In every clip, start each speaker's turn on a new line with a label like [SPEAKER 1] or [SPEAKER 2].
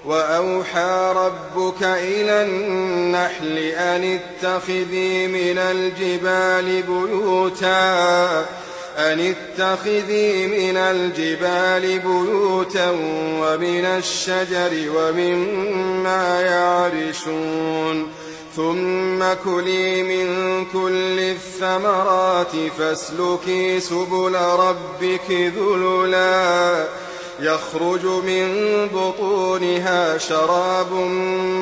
[SPEAKER 1] وأوحى ربك إلى النحل أن اتخذي من الجبال بيوتا ومن الشجر ومما يعرشون ثم كلي من كل الثمرات فاسلكي سبل ربك ذللا يخرج من بطونها شراب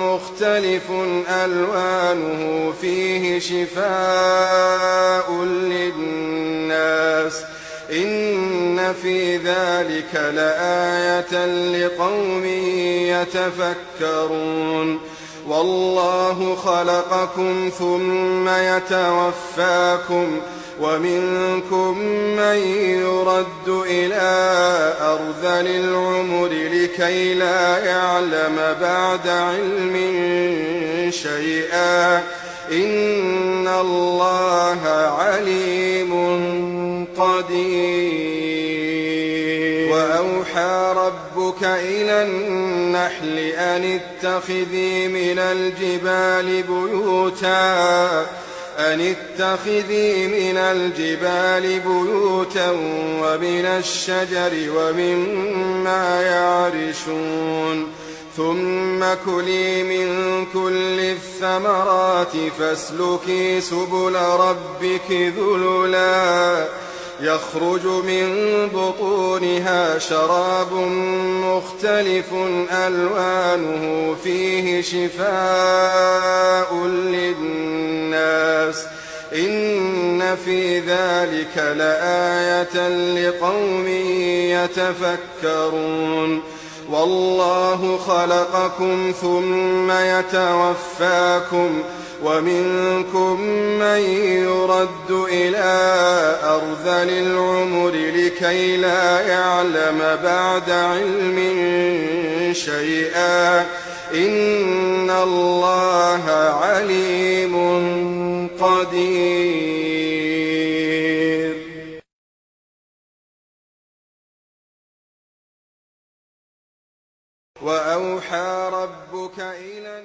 [SPEAKER 1] مختلف ألوانه فيه شفاء للناس إن في ذلك لآية لقوم يتفكرون والله خلقكم ثم يتوفاكم ومنكم من يرد إلى أرذل العمر لكي لا يعلم بعد علم شيئا إن الله عليم قدير وأوحى ربك إلى النحل أن اتخذي من الجبال بيوتا ومن الشجر ومما يعرشون ثم كلي من كل الثمرات فاسلكي سبل ربك ذللا يخرج من بطونها شراب مختلف ألوانه فيه شفاء للناس إن في ذلك لآية لقوم يتفكرون والله خلقكم ثم يتوفاكم ومنكم من يرد إلى أرذل العمر لكي لا يعلم بعد علم شيئا إن الله عليم قدير وأوحى ربك إلى